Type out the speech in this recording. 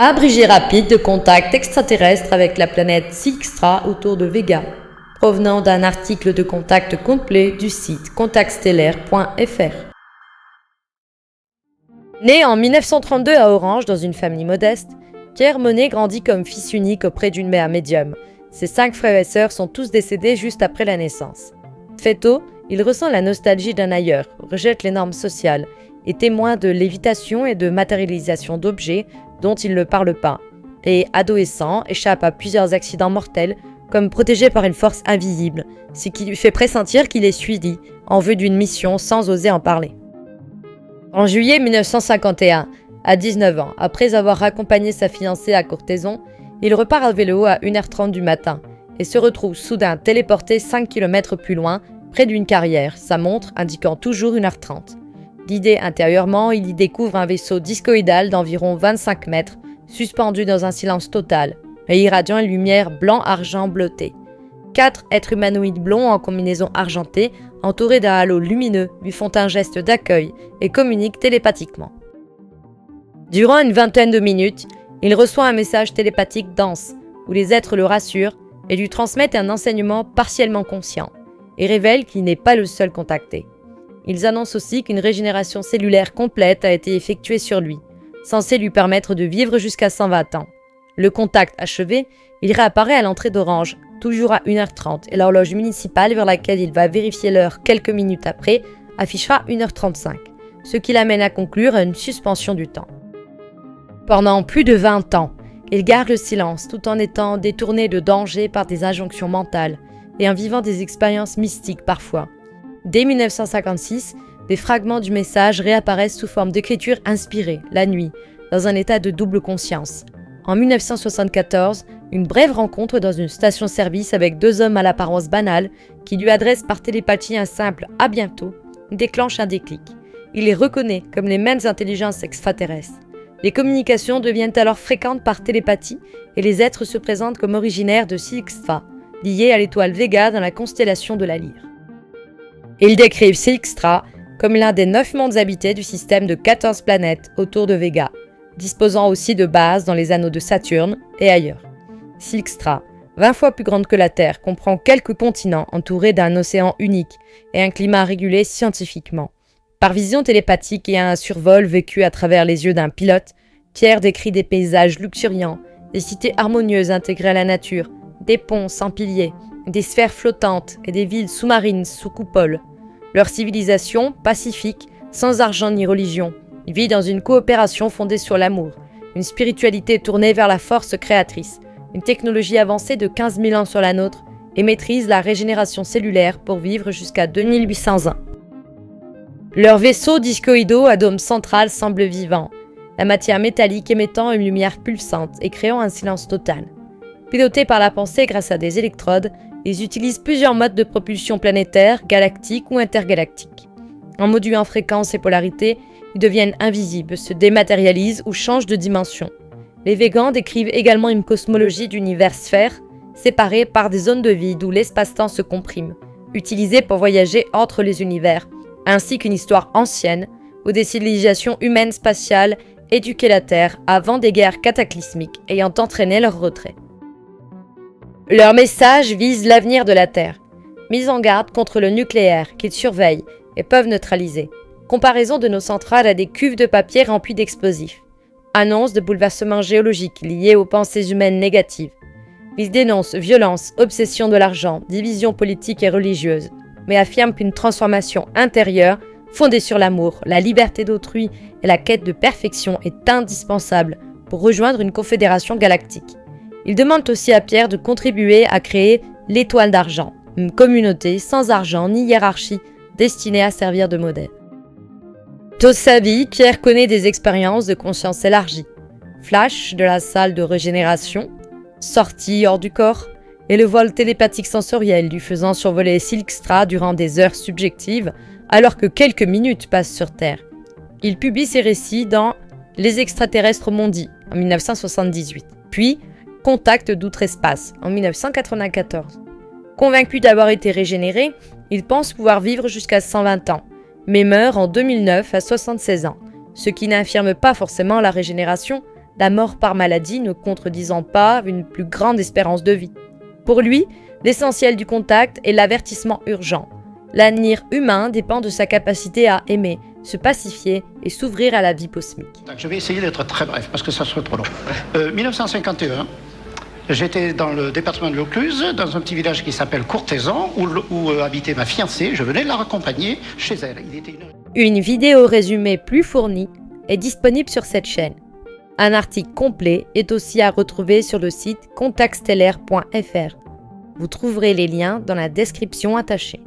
Abrégé rapide de contact extraterrestre avec la planète Silkstra autour de Vega, provenant d'un article de contact complet du site contactstellaire.fr. Né en 1932 à Orange dans une famille modeste, Pierre Monet grandit comme fils unique auprès d'une mère médium. Ses 5 frères et sœurs sont tous décédés juste après la naissance. Très tôt, il ressent la nostalgie d'un ailleurs, rejette les normes sociales, est témoin de lévitation et de matérialisation d'objets dont il ne parle pas, et adolescent échappe à plusieurs accidents mortels comme protégé par une force invisible, ce qui lui fait pressentir qu'il est suivi en vue d'une mission sans oser en parler. En juillet 1951, à 19 ans, après avoir accompagné sa fiancée à Courthézon, il repart à vélo à 1h30 du matin et se retrouve soudain téléporté 5 km plus loin, près d'une carrière, sa montre indiquant toujours 1h30. Guidé intérieurement, il y découvre un vaisseau discoïdal d'environ 25 mètres, suspendu dans un silence total, et irradiant une lumière blanc-argent bleutée. 4 êtres humanoïdes blonds en combinaison argentée, entourés d'un halo lumineux, lui font un geste d'accueil et communiquent télépathiquement. Durant une vingtaine de minutes, il reçoit un message télépathique dense, où les êtres le rassurent et lui transmettent un enseignement partiellement conscient, et révèlent qu'il n'est pas le seul contacté. Ils annoncent aussi qu'une régénération cellulaire complète a été effectuée sur lui, censée lui permettre de vivre jusqu'à 120 ans. Le contact achevé, il réapparaît à l'entrée d'Orange, toujours à 1h30, et l'horloge municipale vers laquelle il va vérifier l'heure quelques minutes après affichera 1h35, ce qui l'amène à conclure à une suspension du temps. Pendant plus de 20 ans, il garde le silence tout en étant détourné de danger par des injonctions mentales et en vivant des expériences mystiques parfois. Dès 1956, des fragments du message réapparaissent sous forme d'écriture inspirée, la nuit, dans un état de double conscience. En 1974, une brève rencontre dans une station-service avec 2 hommes à l'apparence banale qui lui adressent par télépathie un simple « à bientôt » déclenche un déclic. Il les reconnaît comme les mêmes intelligences extraterrestres. Les communications deviennent alors fréquentes par télépathie et les êtres se présentent comme originaires de Silkstra, liés à l'étoile Vega dans la constellation de la Lyre. Ils décrivent Silkstra comme l'un des 9 mondes habités du système de 14 planètes autour de Vega, disposant aussi de bases dans les anneaux de Saturne et ailleurs. Silkstra, 20 fois plus grande que la Terre, comprend quelques continents entourés d'un océan unique et un climat régulé scientifiquement. Par vision télépathique et un survol vécu à travers les yeux d'un pilote, Pierre décrit des paysages luxuriants, des cités harmonieuses intégrées à la nature, des ponts sans piliers, des sphères flottantes et des villes sous-marines sous coupole. Leur civilisation, pacifique, sans argent ni religion, vit dans une coopération fondée sur l'amour, une spiritualité tournée vers la force créatrice, une technologie avancée de 15 000 ans sur la nôtre et maîtrise la régénération cellulaire pour vivre jusqu'à 2800 ans. Leurs vaisseaux discoïdaux à dôme central semblent vivants, la matière métallique émettant une lumière pulsante et créant un silence total. Pilotés par la pensée grâce à des électrodes, ils utilisent plusieurs modes de propulsion planétaire, galactique ou intergalactique. En modulant fréquence et polarité, ils deviennent invisibles, se dématérialisent ou changent de dimension. Les végans décrivent également une cosmologie d'univers sphères, séparés par des zones de vide où l'espace-temps se comprime, utilisées pour voyager entre les univers, ainsi qu'une histoire ancienne où des civilisations humaines spatiales éduquaient la Terre avant des guerres cataclysmiques ayant entraîné leur retrait. Leur message vise l'avenir de la Terre, mise en garde contre le nucléaire qu'ils surveillent et peuvent neutraliser. Comparaison de nos centrales à des cuves de papier remplies d'explosifs. Annonce de bouleversements géologiques liés aux pensées humaines négatives. Ils dénoncent violence, obsession de l'argent, division politique et religieuse, mais affirment qu'une transformation intérieure, fondée sur l'amour, la liberté d'autrui et la quête de perfection est indispensable pour rejoindre une confédération galactique. Ils demandent aussi à Pierre de contribuer à créer l'Étoile d'Argent, une communauté sans argent ni hiérarchie destinée à servir de modèle. Toute sa vie, Pierre connaît des expériences de conscience élargie. Flash de la salle de régénération, sortie hors du corps, et le vol télépathique sensoriel lui faisant survoler Silkstra durant des heures subjectives alors que quelques minutes passent sur Terre. Il publie ses récits dans Les extraterrestres m'ont dit en 1978, puis Contact d'outre-espace en 1994. Convaincu d'avoir été régénéré, il pense pouvoir vivre jusqu'à 120 ans, mais meurt en 2009 à 76 ans, ce qui n'affirme pas forcément la régénération, la mort par maladie ne contredisant pas une plus grande espérance de vie. Pour lui, l'essentiel du contact est l'avertissement urgent. L'avenir humain dépend de sa capacité à aimer, se pacifier et s'ouvrir à la vie cosmique. Je vais essayer d'être très bref parce que ça serait trop long. 1951, j'étais dans le département de l'Aucluse, dans un petit village qui s'appelle Courtaisan, où habitait ma fiancée. Je venais la raccompagner chez elle. Il était Une vidéo résumée plus fournie est disponible sur cette chaîne. Un article complet est aussi à retrouver sur le site contactstellaire.fr. Vous trouverez les liens dans la description attachée.